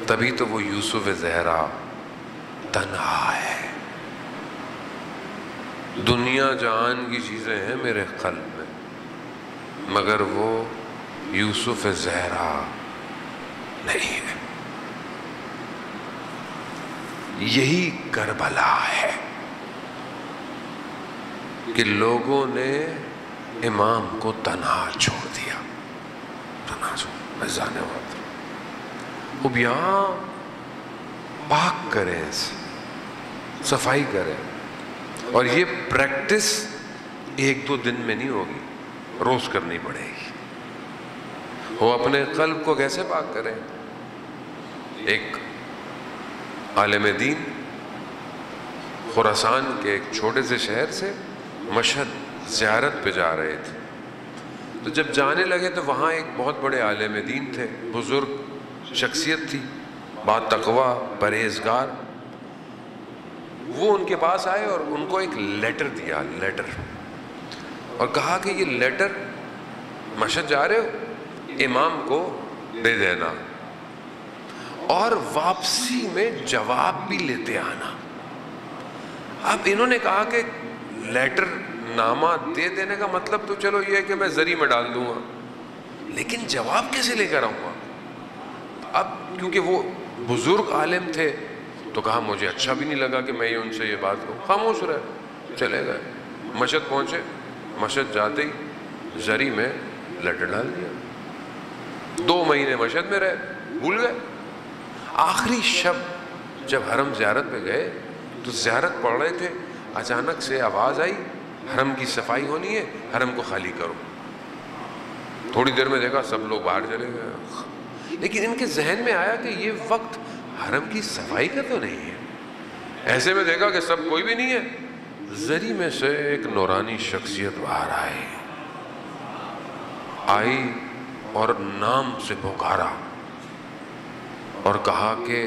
تبھی تو وہ یوسف زہرا تنہا ہے۔ دنیا جہان کی چیزیں ہیں میرے قلب میں، مگر وہ یوسف زہرا نہیں ہے۔ یہی کربلا ہے کہ لوگوں نے امام کو تنہا چھوڑ دیا، تنہا چھوڑ، عزیزان محترم، اب یہاں پاک کریں، صفائی کریں، اور یہ پریکٹس ایک دو دن میں نہیں ہوگی، روز کرنی پڑے گی۔ وہ اپنے قلب کو کیسے پاک کریں؟ ایک عالم دین خراسان کے ایک چھوٹے سے شہر سے مشہد زیارت پہ جا رہے تھے، تو جب جانے لگے تو وہاں ایک بہت بڑے عالم دین تھے، بزرگ شخصیت تھی، با تقویٰ، پرہیزگار۔ وہ ان کے پاس آئے اور ان کو ایک لیٹر دیا، لیٹر، اور کہا کہ یہ لیٹر مشہد جا رہے ہو، امام کو دے دینا، اور واپسی میں جواب بھی لیتے آنا۔ اب انہوں نے کہا کہ لیٹر نامہ دے دینے کا مطلب تو چلو یہ ہے کہ میں زری میں ڈال دوں گا، لیکن جواب کیسے لے کر آؤں گا؟ اب کیونکہ وہ بزرگ عالم تھے تو کہا مجھے اچھا بھی نہیں لگا کہ میں ان سے یہ بات کہوں، خاموش رہے، چلے گئے۔ مشہد پہنچے، مشہد جاتے ہی زری میں لیٹر ڈال دیا۔ 2 مہینے مشہد میں رہے، بھول گئے۔ آخری شب جب حرم زیارت پہ گئے تو زیارت پڑھ رہے تھے، اچانک سے آواز آئی حرم کی صفائی ہونی ہے، حرم کو خالی کرو۔ تھوڑی دیر میں دیکھا سب لوگ باہر چلے گئے، لیکن ان کے ذہن میں آیا کہ یہ وقت حرم کی صفائی کا تو نہیں ہے۔ ایسے میں دیکھا کہ سب کوئی بھی نہیں ہے، زری میں سے ایک نورانی شخصیت باہر آئی اور نام سے پکارا اور کہا کہ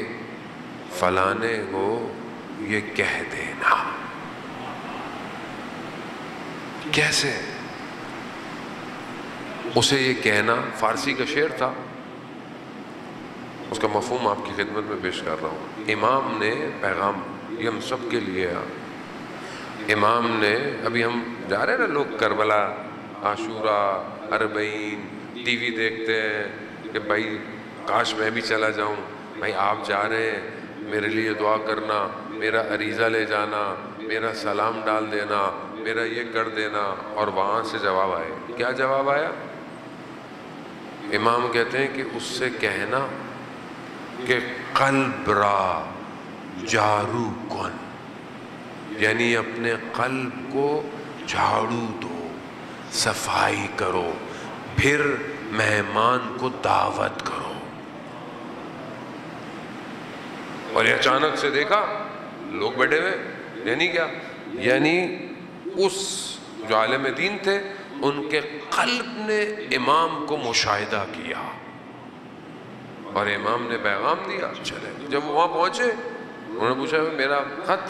فلانے کو یہ کہہ دینا۔ کیسے؟ اسے یہ کہنا، فارسی کا شعر تھا، اس کا مفہوم آپ کی خدمت میں پیش کر رہا ہوں۔ امام نے پیغام، یہ ہم سب کے لیے امام نے، ابھی ہم جا رہے ہیں نا، لوگ کربلا، عاشورہ، اربعین ٹی وی دیکھتے ہیں کہ بھائی کاش میں بھی چلا جاؤں۔ بھائی آپ جا رہے ہیں، میرے لیے دعا کرنا، میرا عریضہ لے جانا، میرا سلام ڈال دینا، میرا یہ کر دینا۔ اور وہاں سے جواب آئے، کیا جواب آیا؟ امام کہتے ہیں کہ اس سے کہنا کہ قلب را جارو کن، یعنی اپنے قلب کو جھاڑو دو، صفائی کرو، پھر مہمان کو دعوت کرو۔ اور یہ اچانک سے دیکھا لوگ بیٹھے ہوئے، یعنی کیا؟ یعنی اس جو عالم دین تھے ان کے قلب نے امام کو مشاہدہ کیا اور امام نے پیغام دیا، چلے۔ جب وہ وہاں پہنچے انہوں نے پوچھا میرا خط،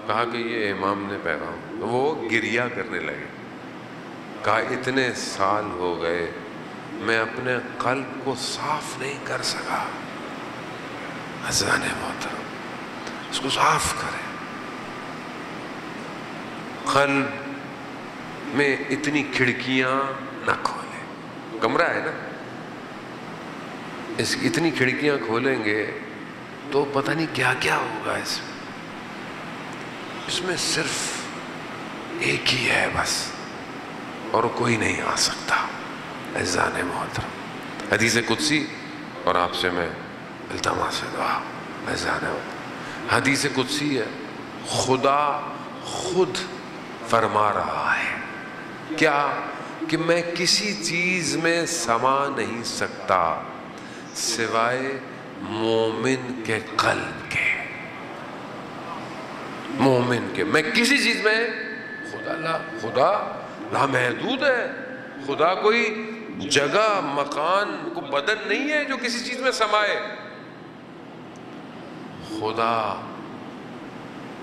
کہا کہ یہ امام نے پیغام، وہ گریہ کرنے لگے، کہا اتنے سال ہو گئے میں اپنے قلب کو صاف نہیں کر سکا۔ عزیزان محترم، اس کو صاف کریں۔ قلب میں اتنی کھڑکیاں نہ کھولیں، کمرہ ہے نا، اس اتنی کھڑکیاں کھولیں گے تو پتہ نہیں کیا کیا ہوگا۔ اس میں صرف ایک ہی ہے بس، اور کوئی نہیں آ سکتا۔ عزیزان محترم، حدیث قدسی، اور آپ سے میں التماس دعا، عزیزان محترم، حدیث قدسی ہے، خدا خود فرما رہا ہے کیا کہ میں کسی چیز میں سما نہیں سکتا سوائے مومن کے قلب کے، مومن کے۔ میں کسی چیز میں، خدا لامحدود ہے، خدا کوئی جگہ، مکان، کو بدن نہیں ہے جو کسی چیز میں سمائے۔ خدا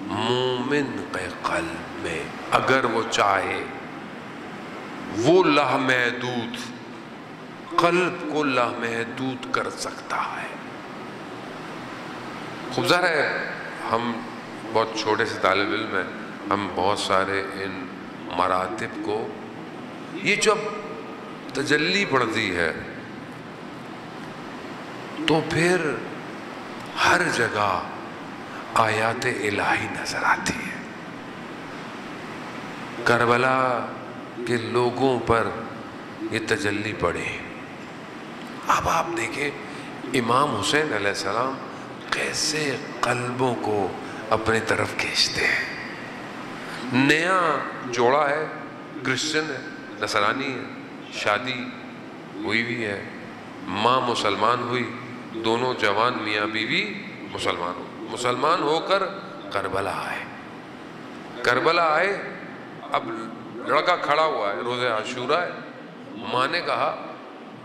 مومن کے قلب میں اگر وہ چاہے، وہ لامحدود قلب کو لامحدود کر سکتا ہے۔ خوب ظاہر ہے ہم بہت چھوٹے سے طالب علم ہیں، ہم بہت سارے ان مراتب کو، یہ جب تجلی پڑتی ہے تو پھر ہر جگہ آیات الہی نظر آتی ہے۔ کربلا کے لوگوں پر یہ تجلی پڑی۔ اب آپ دیکھیں امام حسین علیہ السلام کیسے قلبوں کو اپنی طرف کھینچتے ہیں۔ نیا جوڑا ہے، کرسچن ہے، نصرانی ہے، شادی ہوئی بھی ہے، ماں مسلمان ہوئی، دونوں جوان میاں بیوی مسلمان ہو کر کربلا آئے۔ کربلا آئے، اب لڑکا کھڑا ہوا ہے، روزہ عاشورہ ہے، ماں نے کہا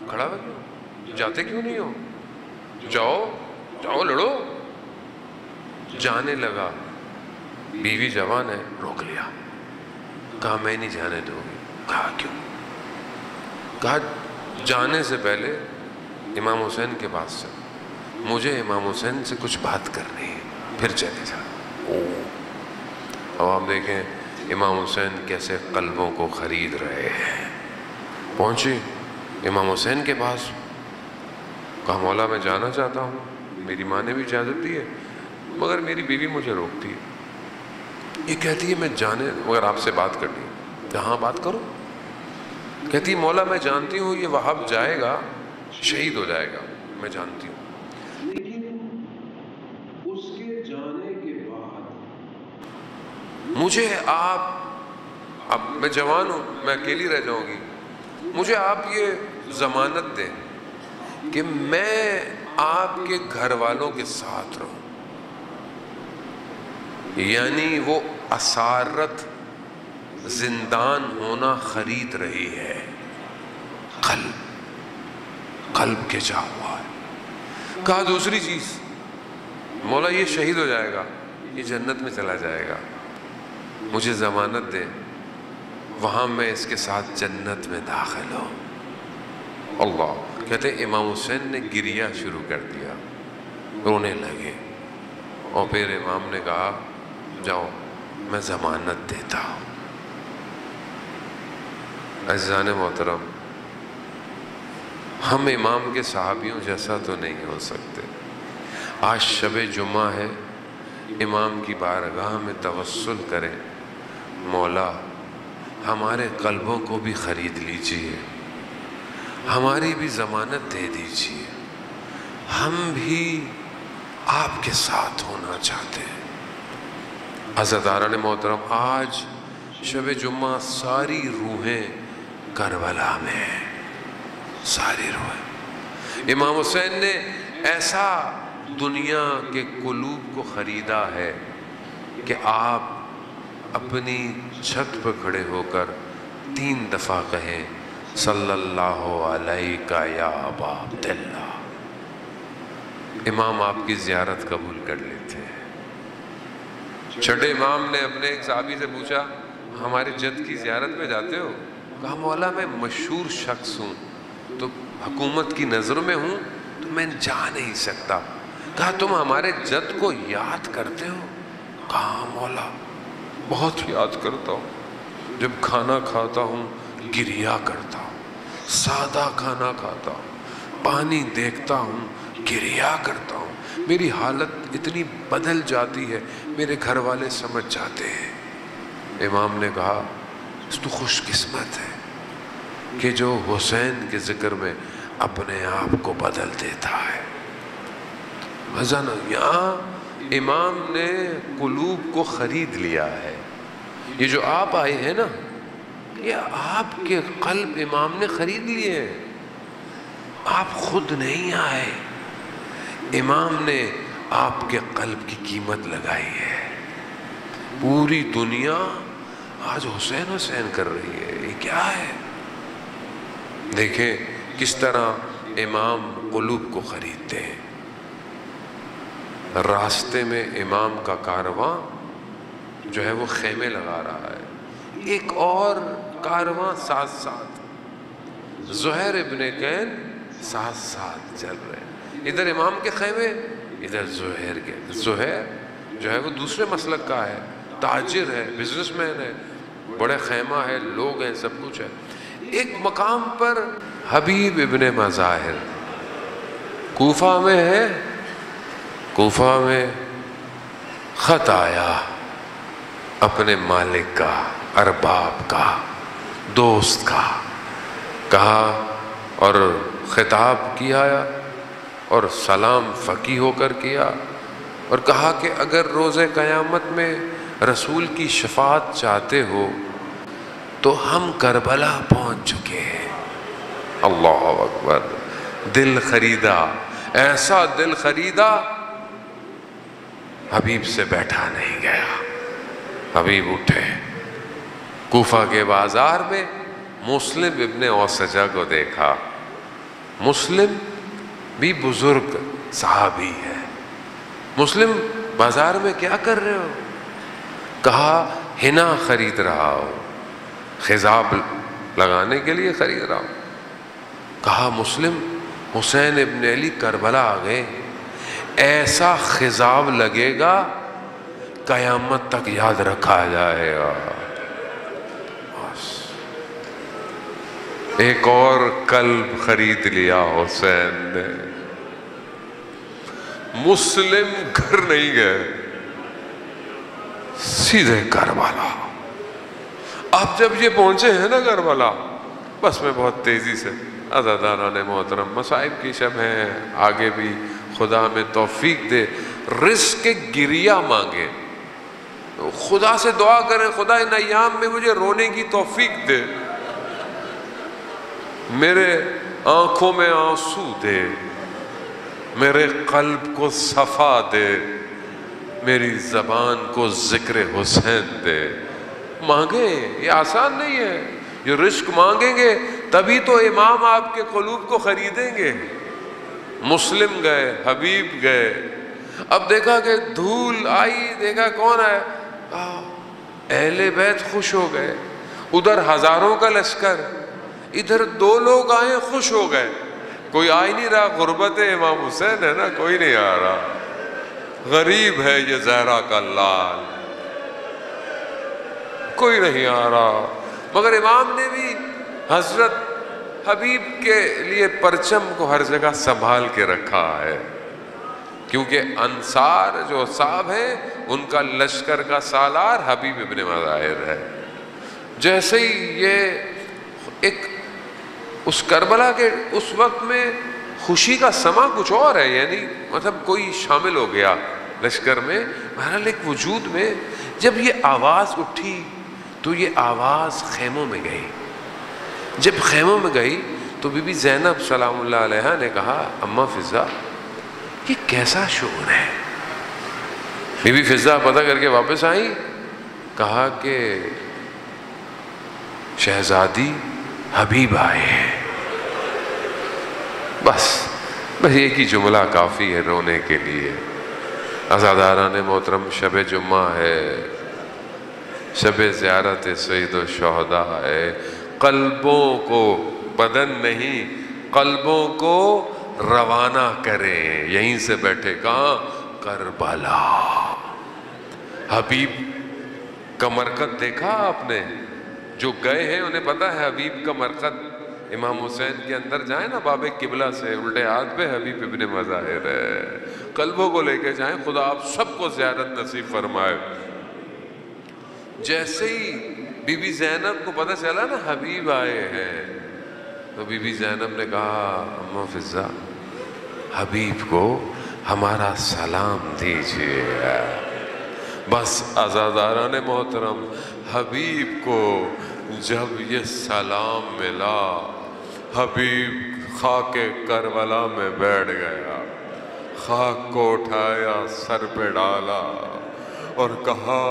کھڑا ہوا کیوں، جاتے کیوں نہیں ہو، جاؤ لڑو۔ جانے لگا، بیوی جوان ہے، روک لیا، کہا میں نہیں جانے دوں گی۔ کہا کیوں؟ کہا جانے سے پہلے امام حسین کے پاس سے مجھے امام حسین سے کچھ بات کرنی ہے، پھر چلے جا۔ اب آپ دیکھیں امام حسین کیسے قلبوں کو خرید رہے ہیں۔ پہنچے امام حسین کے پاس، کہا مولا میں جانا چاہتا ہوں، میری ماں نے بھی اجازت دی ہے مگر میری بیوی مجھے روکتی ہے، یہ کہتی ہے میں جانے مگر آپ سے بات کرنی ہے۔ کہاں بات کرو؟ کہتی مولا میں جانتی ہوں یہ وہاب جائے گا شہید ہو جائے گا، میں جانتی ہوں، لیکن اس کے جانے کے بعد مجھے آپ، اب میں جوان ہوں، میں اکیلی رہ جاؤں گی، مجھے آپ یہ ضمانت دیں کہ میں آپ کے گھر والوں کے ساتھ رہوں۔ یعنی وہ اسارت زندان ہونا خرید رہی ہے، قلب کے جا ہوا ہے۔ کہا دوسری چیز، مولا یہ شہید ہو جائے گا، یہ جنت میں چلا جائے گا، مجھے ضمانت دے وہاں میں اس کے ساتھ جنت میں داخل ہوں۔ اللہ کہتے امام حسین نے گریہ شروع کر دیا، رونے لگے، اور پھر امام نے کہا جاؤ میں ضمانت دیتا ہوں۔ عزیزان محترم، ہم امام کے صحابیوں جیسا تو نہیں ہو سکتے۔ آج شب جمعہ ہے، امام کی بارگاہ میں توسل کریں، مولا ہمارے قلبوں کو بھی خرید لیجئے، ہماری بھی ضمانت دے دیجئے، ہم بھی آپ کے ساتھ ہونا چاہتے ہیں۔ عزیزان محترم، آج شب جمعہ ساری روحیں کربلا میں ہیں، ساری روحیں۔ امام حسین نے ایسا دنیا کے قلوب کو خریدا ہے کہ آپ اپنی چھت پر کھڑے ہو کر 3 دفعہ کہیں صلی اللہ علیہ یا ابا عبداللہ، امام آپ کی زیارت قبول کر لیتے ہیں۔ چھٹے امام نے اپنے ایک صحابی سے پوچھا ہمارے جد کی زیارت میں جاتے ہو؟ کہا مولا میں مشہور شخص ہوں تو حکومت کی نظر میں ہوں تو میں جا نہیں سکتا۔ کہا تم ہمارے جد کو یاد کرتے ہو؟ کہا مولا بہت یاد کرتا ہوں، جب کھانا کھاتا ہوں گریہ کرتا ہوں، سادہ کھانا کھاتا ہوں، پانی دیکھتا ہوں گریہ کرتا ہوں، میری حالت اتنی بدل جاتی ہے، میرے گھر والے سمجھ جاتے ہیں۔ امام نے کہا تو خوش قسمت ہے کہ جو حسین کے ذکر میں اپنے آپ کو بدل دیتا ہے۔ یہاں امام نے قلوب کو خرید لیا ہے۔ یہ جو آپ آئے ہیں نا، یہ آپ کے قلب امام نے خرید لیے ہیں، آپ خود نہیں آئے، امام نے آپ کے قلب کی قیمت لگائی ہے۔ پوری دنیا آج حسین حسین کر رہی ہے، یہ کیا ہے؟ دیکھیں کس طرح امام قلوب کو خریدتے ہیں۔ راستے میں امام کا کارواں جو ہے وہ خیمے لگا رہا ہے، ایک اور کارواں ساتھ ساتھ، زہیر ابن کین ساتھ ساتھ چل رہے ہیں، ادھر امام کے خیمے ادھر زہیر کے۔ زہیر جو ہے وہ دوسرے مسلک کا ہے، تاجر ہے، بزنس مین ہے، بڑے خیمہ ہے، لوگ ہیں، سب کچھ ہے۔ ایک مقام پر حبیب ابن مظاہر کوفہ میں ہے، کوفہ میں خط آیا اپنے مالک کا، ارباب کا، دوست کا، کہا اور خطاب کیا اور سلام فقی ہو کر کیا اور کہا کہ اگر روز قیامت میں رسول کی شفاعت چاہتے ہو تو ہم کربلا پہنچ چکے ہیں۔ اللہ اکبر، دل خریدا، ایسا دل خریدا، حبیب سے بیٹھا نہیں گیا۔ حبیب اٹھے، کوفہ کے بازار میں مسلم ابن اوسجہ کو دیکھا۔ مسلم بھی بزرگ صحابی ہے۔ مسلم بازار میں کیا کر رہے ہو؟ کہا حنا خرید رہا ہو، خضاب لگانے کے لیے خرید رہا ہوں۔ کہا مسلم حسین ابن علی کربلا آ گئے، ایسا خضاب لگے گا قیامت تک یاد رکھا جائے گا۔ ایک اور قلب خرید لیا حسین نے، مسلم گھر نہیں گئے، سیدھے کربلا۔ اب جب یہ پہنچے ہیں نا کربلا، بس میں بہت تیزی سے عزاداران محترم، مصائب کی شب ہیں، آگے بھی خدا ہمیں توفیق دے، رزق گریہ مانگے، خدا سے دعا کریں خدا ان ایام میں مجھے رونے کی توفیق دے، میرے آنکھوں میں آنسو دے، میرے قلب کو صفا دے، میری زبان کو ذکر حسین دے۔ مانگیں، یہ آسان نہیں ہے، یہ رزق مانگیں گے تبھی تو امام آپ کے قلوب کو خریدیں گے۔ مسلم گئے، حبیب گئے، اب دیکھا کہ دھول آئی، دیکھا کون ہے، اہل بیت خوش ہو گئے، ادھر ہزاروں کا لشکر، ادھر 2 لوگ آئے خوش ہو گئے، کوئی آ ہی نہیں رہا، غربت امام حسین ہے نا، کوئی نہیں آ رہا، غریب ہے یہ زہرا کا لال، کوئی نہیں آ رہا، مگر امام نے بھی حضرت حبیب کے لیے پرچم کو ہر جگہ سنبھال کے رکھا ہے، کیونکہ انصار جو صاحب ہیں ان کا لشکر کا سالار حبیب ابن مظاہر ہے۔ جیسے ہی یہ ایک اس کربلا کے اس وقت میں خوشی کا سما کچھ اور ہے، یعنی مطلب کوئی شامل ہو گیا لشکر میں، بہرحال ایک وجود میں جب یہ آواز اٹھی تو یہ آواز خیموں میں گئی، جب خیموں میں گئی تو بی بی زینب سلام اللہ علیہا نے کہا اماں فضہ یہ کیسا شعور ہے؟ بی بی فضہ پتہ کر کے واپس آئی، کہا کہ شہزادی حبیب آئے ہیں۔ بس ایک ہی جملہ کافی ہے رونے کے لیے۔ عزاداران محترم، شب جمعہ ہے، شب زیارت سید الشہداء ہے، قلبوں کو، بدن نہیں، قلبوں کو روانہ کریں، یہیں سے بیٹھے کہاں؟ کربلا۔ حبیب کا مرقد دیکھا آپ نے؟ جو گئے ہیں انہیں پتا ہے حبیب کا مرقد، امام حسین کے اندر جائیں نا باب قبلہ سے، الٹے ہاتھ پہ حبیب ابن مظاہر ہے، قلبوں کو لے کے جائیں، خدا آپ سب کو زیارت نصیب فرمائے۔ جیسے ہی بی بی زینب کو پتہ چلا نا حبیب آئے ہیں، تو بی بی زینب نے کہا اماں فضہ حبیب کو ہمارا سلام دیجیے۔ بس عزاداران محترم، حبیب کو جب یہ سلام ملا، حبیب خاک کربلا میں بیٹھ گیا، خاک کو اٹھایا، سر پہ ڈالا اور کہا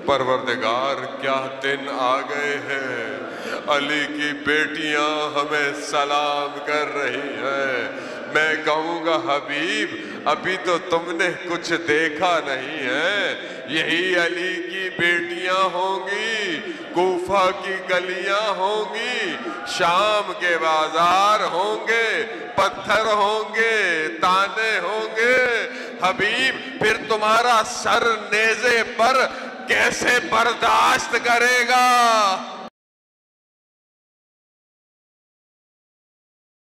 پروردگار کیا دن آ گئے ہیں، علی کی بیٹیاں ہمیں سلام کر رہی ہیں، میں کہوں گا حبیب ابھی تو تم نے کچھ دیکھا نہیں ہے، یہی علی کی بیٹیاں ہوں گی، کوفہ کی گلیاں ہوں گی، شام کے بازار ہوں گے، پتھر ہوں گے، تانے ہوں گے، حبیب پھر تمہارا سر نیزے پر کیسے برداشت کرے گا؟